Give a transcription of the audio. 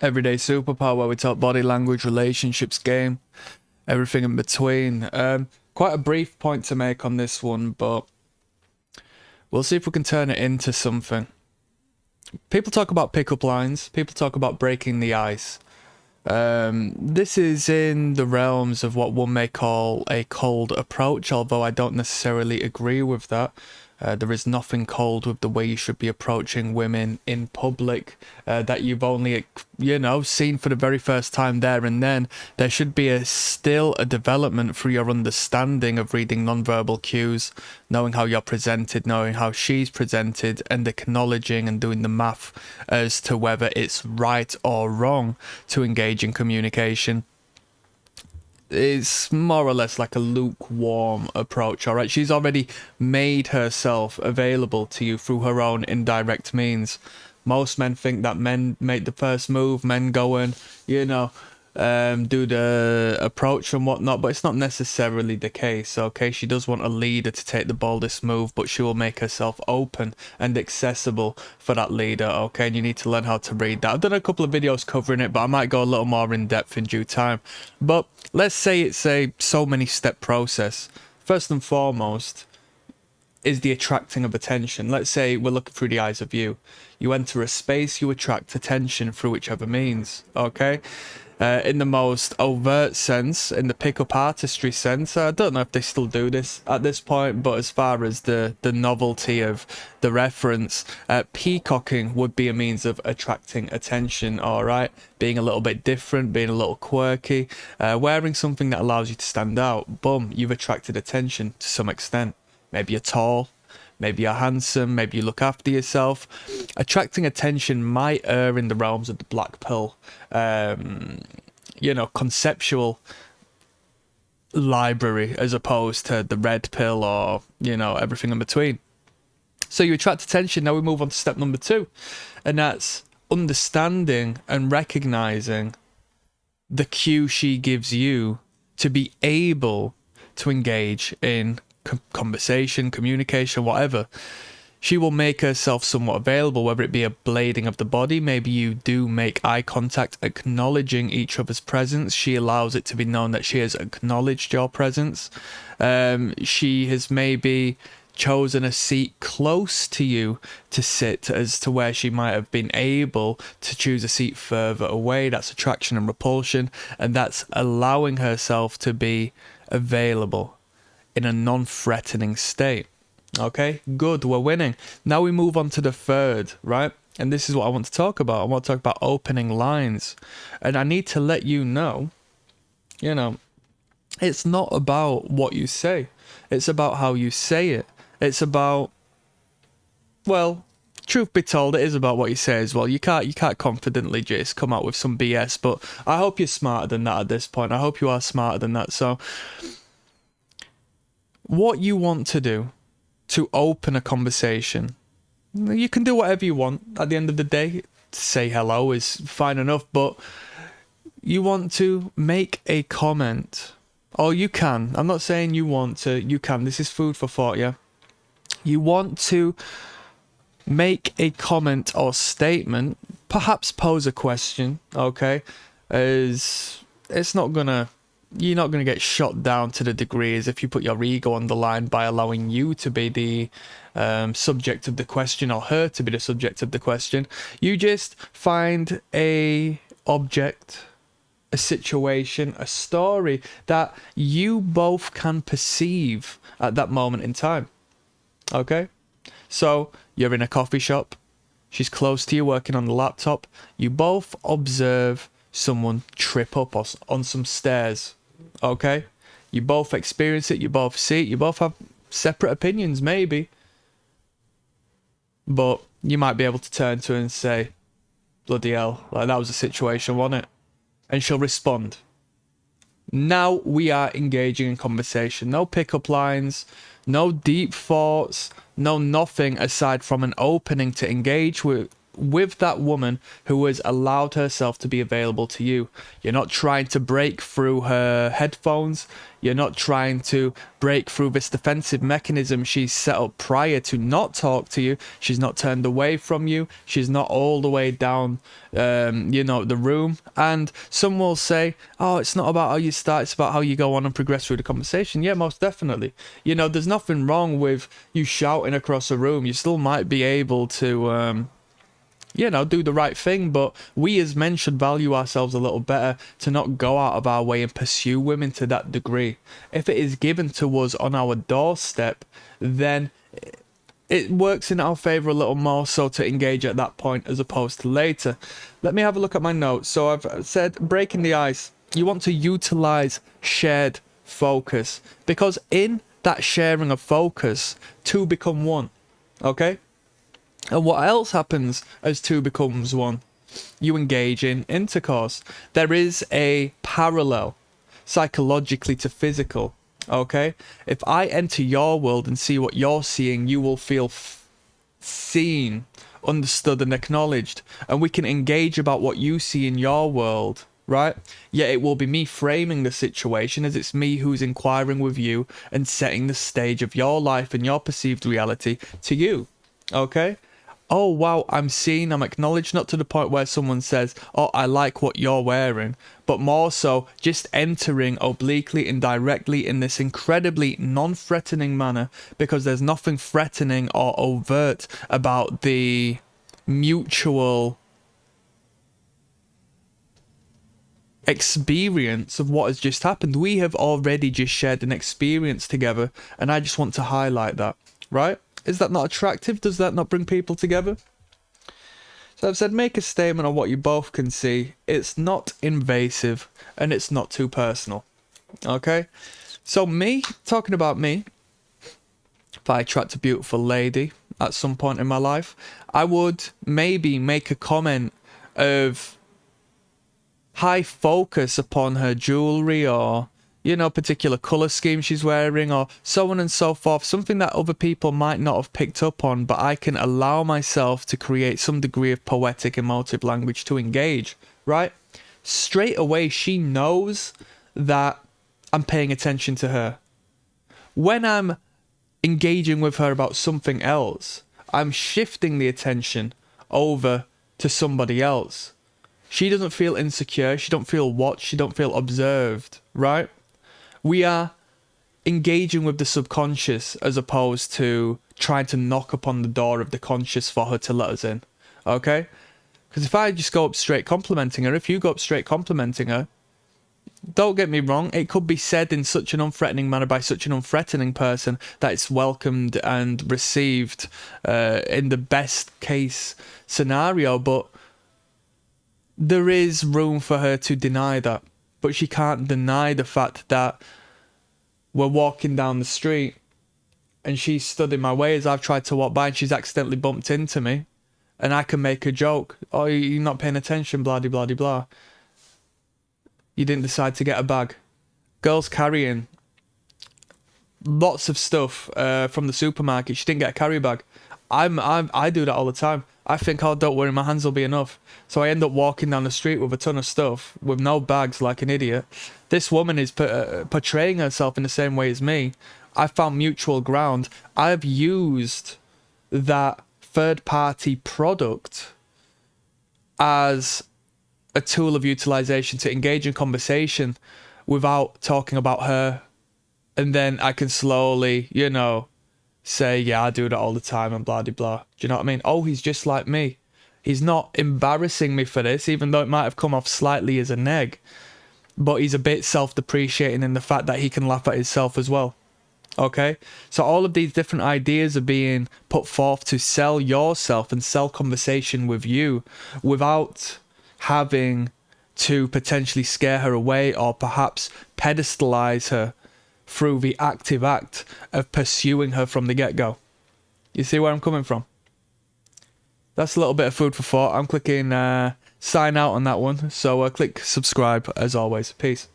Everyday superpower where we talk body language, relationships, game, everything in between. Quite a brief point to make on this one, but we'll see if we can turn it into something. People talk about pickup lines. People talk about breaking the ice. This is in the realms of what one may call a cold approach, although I don't necessarily agree with that. There is nothing cold with the way you should be approaching women in public that you've only, seen for the very first time there and then. There should be still a development through your understanding of reading nonverbal cues, knowing how you're presented, knowing how she's presented, and acknowledging and doing the math as to whether it's right or wrong to engage in communication. It's more or less like a lukewarm approach, all right? She's already made herself available to you through her own indirect means. Most men think that men make the first move, men go and, do the approach and whatnot, but it's not necessarily the case, okay? She does want a leader to take the boldest move, but she will make herself open and accessible for that leader, okay? And you need to learn how to read that. I've done a couple of videos covering it, but I might go a little more in depth in due time. But let's say it's a so many step process. First and foremost is the attracting of attention. Let's say we're looking through the eyes of you. You enter a space, you attract attention through whichever means, okay? In the most overt sense, in the pickup artistry sense, I don't know if they still do this at this point, but as far as the novelty of the reference, peacocking would be a means of attracting attention, alright? Being a little bit different, being a little quirky, wearing something that allows you to stand out. Boom, you've attracted attention to some extent. Maybe you're tall, maybe you're handsome, maybe you look after yourself. Attracting attention might err in the realms of the black pill, conceptual library as opposed to the red pill or, everything in between. So you attract attention. Now we move on to step number 2, and that's understanding and recognizing the cue she gives you to be able to engage in conversation, communication, whatever. She will make herself somewhat available, whether it be a blading of the body. Maybe you do make eye contact, acknowledging each other's presence. She allows it to be known that she has acknowledged your presence. She has maybe chosen a seat close to you to sit, as to where she might have been able to choose a seat further away. That's attraction and repulsion, and that's allowing herself to be available in a non-threatening state. Okay, good, we're winning. Now we move on to the third, right? And this is what I want to talk about. I want to talk about opening lines. And I need to let you know, it's not about what you say. It's about how you say it. It's about, well, truth be told, it is about what you say as well. You can't confidently just come out with some BS, but I hope you're smarter than that at this point. I hope you are smarter than that. So what you want to do to open a conversation, you can do whatever you want. At the end of the day, say hello is fine enough, but you want to make a comment, or you can. I'm not saying you want to, you can. This is food for thought, yeah? You want to make a comment or statement, perhaps pose a question, okay? As it's not gonna, you're not going to get shot down to the degree as if you put your ego on the line by allowing you to be the subject of the question, or her to be the subject of the question. You just find a object, a situation, a story that you both can perceive at that moment in time. Okay? So you're in a coffee shop. She's close to you working on the laptop. You both observe someone trip up on some stairs. Okay, you both experience it, you both see it, you both have separate opinions maybe, but you might be able to turn to her and say, bloody hell, like that was a situation, wasn't it? And she'll respond. Now we are engaging in conversation. No pickup lines, no deep thoughts, no nothing aside from an opening to engage with with that woman who has allowed herself to be available to you. You're not trying to break through her headphones. You're not trying to break through this defensive mechanism she's set up prior to not talk to you. She's not turned away from you. She's not all the way down, the room. And some will say, oh, it's not about how you start, it's about how you go on and progress through the conversation. Yeah, most definitely. There's nothing wrong with you shouting across a room. You still might be able to do the right thing, but we as men should value ourselves a little better to not go out of our way and pursue women to that degree. If it is given to us on our doorstep, then it works in our favor a little more so to engage at that point as opposed to later. Let me have a look at my notes. So I've said breaking the ice. You want to utilize shared focus, because in that sharing of focus, two become one. Okay? And what else happens as two becomes one? You engage in intercourse. There is a parallel psychologically to physical. Okay? If I enter your world and see what you're seeing, you will feel seen, understood, and acknowledged. And we can engage about what you see in your world, right? Yet it will be me framing the situation as it's me who's inquiring with you and setting the stage of your life and your perceived reality to you. Okay? Oh, wow, I'm seen, I'm acknowledged, not to the point where someone says, oh, I like what you're wearing, but more so just entering obliquely and directly in this incredibly non-threatening manner, because there's nothing threatening or overt about the mutual experience of what has just happened. We have already just shared an experience together, and I just want to highlight that, right? Is that not attractive? Does that not bring people together? So I've said make a statement on what you both can see. It's not invasive and it's not too personal. Okay? So me, talking about me, if I attract a beautiful lady at some point in my life, I would maybe make a comment of high focus upon her jewelry, or particular color scheme she's wearing, or so on and so forth. Something that other people might not have picked up on, but I can allow myself to create some degree of poetic emotive language to engage, right? Straight away, she knows that I'm paying attention to her. When I'm engaging with her about something else, I'm shifting the attention over to somebody else. She doesn't feel insecure, she don't feel watched, she don't feel observed, right? We are engaging with the subconscious as opposed to trying to knock upon the door of the conscious for her to let us in, okay? Because if I just go up straight complimenting her, if you go up straight complimenting her, don't get me wrong, it could be said in such an unthreatening manner by such an unthreatening person that it's welcomed and received in the best case scenario, but there is room for her to deny that. But she can't deny the fact that we're walking down the street and she's stood in my way as I've tried to walk by, and she's accidentally bumped into me, and I can make a joke. Oh, you're not paying attention, blah, blah, blah, blah. You didn't decide to get a bag. Girls carrying lots of stuff from the supermarket. She didn't get a carry bag. I do that all the time. I think, oh, don't worry, my hands will be enough. So I end up walking down the street with a ton of stuff, with no bags, like an idiot. This woman is portraying herself in the same way as me. I found mutual ground. I've used that third-party product as a tool of utilization to engage in conversation without talking about her. And then I can slowly, say, yeah, I do that all the time and blah, blah, blah. Do you know what I mean? Oh, he's just like me. He's not embarrassing me for this, even though it might have come off slightly as a neg. But he's a bit self-depreciating in the fact that he can laugh at himself as well. Okay? So all of these different ideas are being put forth to sell yourself and sell conversation with you without having to potentially scare her away or perhaps pedestalize her through the active act of pursuing her from the get-go. You see where I'm coming from? That's a little bit of food for thought. I'm clicking sign out on that one. So click subscribe as always. Peace.